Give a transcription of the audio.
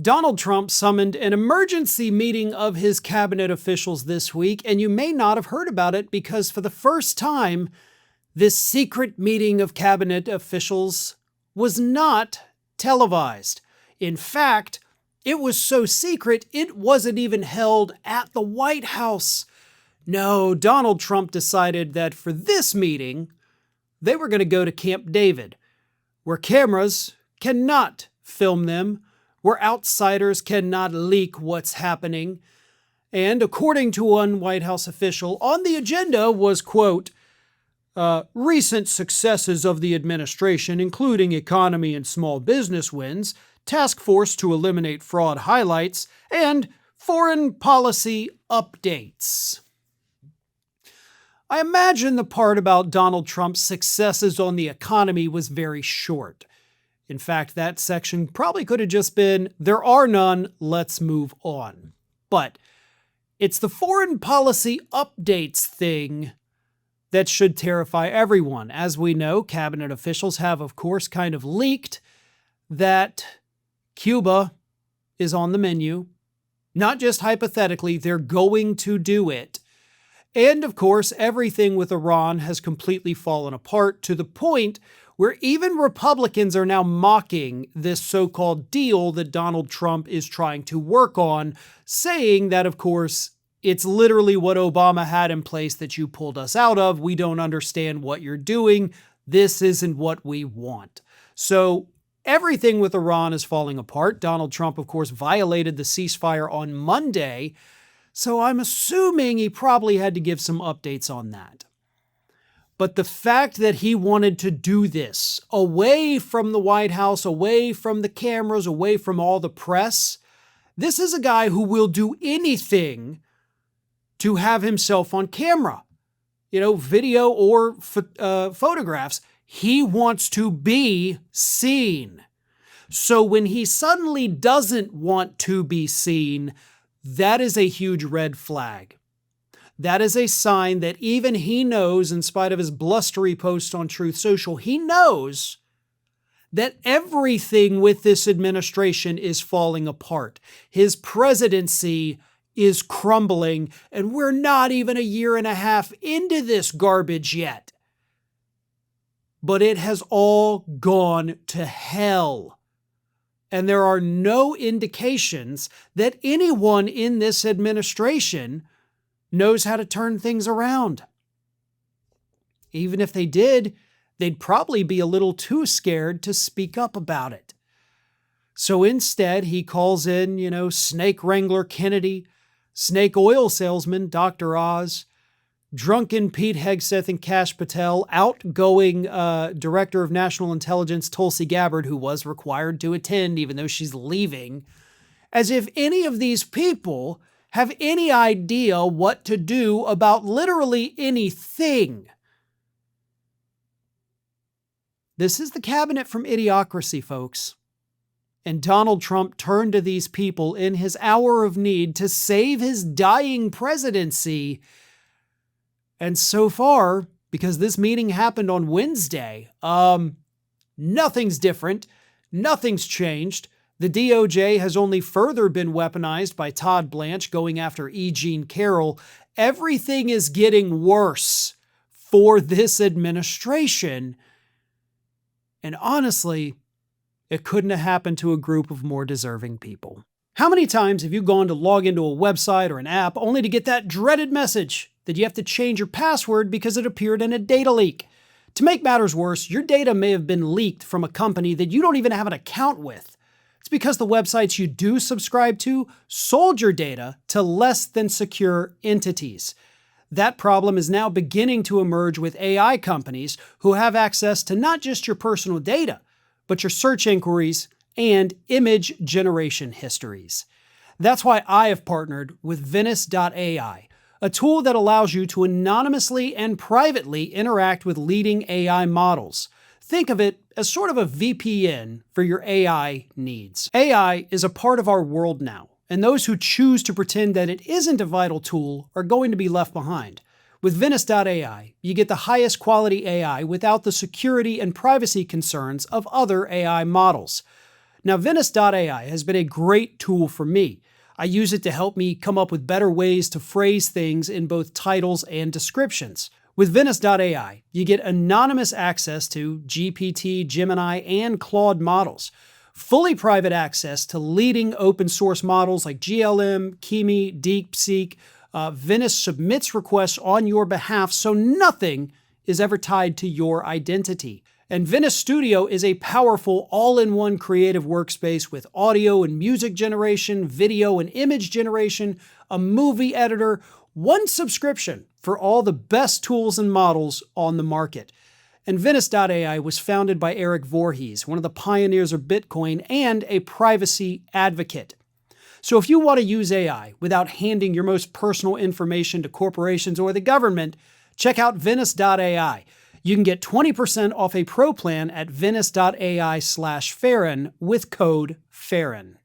Donald Trump summoned an emergency meeting of his cabinet officials this week, and you may not have heard about it because for the first time, this secret meeting of cabinet officials was not televised. In fact, it was so secret, it wasn't even held at the White House. No, Donald Trump decided that for this meeting, they were going to go to Camp David, where cameras cannot film them, where outsiders cannot leak what's happening. And according to one White House official, on the agenda was, quote, recent successes of the administration, including economy and small business wins, task force to eliminate fraud highlights, and foreign policy updates. I imagine the part about Donald Trump's successes on the economy was very short. In fact, that section probably could have just been, there are none, let's move on. But it's the foreign policy updates thing that should terrify everyone. As we know, cabinet officials have, of course, kind of leaked that Cuba is on the menu. Not just hypothetically, they're going to do it. And of course, everything with Iran has completely fallen apart to the point where even Republicans are now mocking this so-called deal that Donald Trump is trying to work on, saying that, of course, it's literally what Obama had in place that you pulled us out of. We don't understand what you're doing. This isn't what we want. So everything with Iran is falling apart. Donald Trump, of course, violated the ceasefire on Monday. So I'm assuming he probably had to give some updates on that. But the fact that he wanted to do this away from the White House, away from the cameras, away from all the press, this is a guy who will do anything to have himself on camera. Video or photographs. He wants to be seen. So when he suddenly doesn't want to be seen, that is a huge red flag. That is a sign that even he knows, in spite of his blustery posts on Truth Social, he knows that everything with this administration is falling apart. His presidency is crumbling, and we're not even a year and a half into this garbage yet. But it has all gone to hell. And there are no indications that anyone in this administration knows how to turn things around. Even if they did, they'd probably be a little too scared to speak up about it. So instead, he calls in, snake wrangler Kennedy, snake oil salesman Dr. Oz, drunken Pete Hegseth and Kash Patel, outgoing Director of National Intelligence Tulsi Gabbard, who was required to attend even though she's leaving, as if any of these people have any idea what to do about literally anything. This is the cabinet from Idiocracy, folks. And Donald Trump turned to these people in his hour of need to save his dying presidency. And so far, because this meeting happened on Wednesday, nothing's different. Nothing's changed. The DOJ has only further been weaponized by Todd Blanche going after E. Jean Carroll. Everything is getting worse for this administration. And honestly, it couldn't have happened to a group of more deserving people. How many times have you gone to log into a website or an app only to get that dreaded message that you have to change your password because it appeared in a data leak? To make matters worse, your data may have been leaked from a company that you don't even have an account with. It's because the websites you do subscribe to sold your data to less than secure entities. That problem is now beginning to emerge with AI companies who have access to not just your personal data, but your search inquiries and image generation histories. That's why I have partnered with Venice.ai, a tool that allows you to anonymously and privately interact with leading AI models. Think of it as sort of a VPN for your AI needs. AI is a part of our world now, and those who choose to pretend that it isn't a vital tool are going to be left behind. With Venice.ai, you get the highest quality AI without the security and privacy concerns of other AI models. Now, Venice.ai has been a great tool for me. I use it to help me come up with better ways to phrase things in both titles and descriptions. With Venice.ai, you get anonymous access to GPT, Gemini, and Claude models, fully private access to leading open source models like GLM, Kimi, DeepSeek. Venice submits requests on your behalf, so nothing is ever tied to your identity. And Venice Studio is a powerful all-in-one creative workspace with audio and music generation, video and image generation, a movie editor, one subscription for all the best tools and models on the market. And Venice.ai was founded by Eric Voorhees, one of the pioneers of Bitcoin and a privacy advocate. So if you want to use AI without handing your most personal information to corporations or the government, check out Venice.ai. You can get 20% off a pro plan at Venice.ai/Farron with code Farron.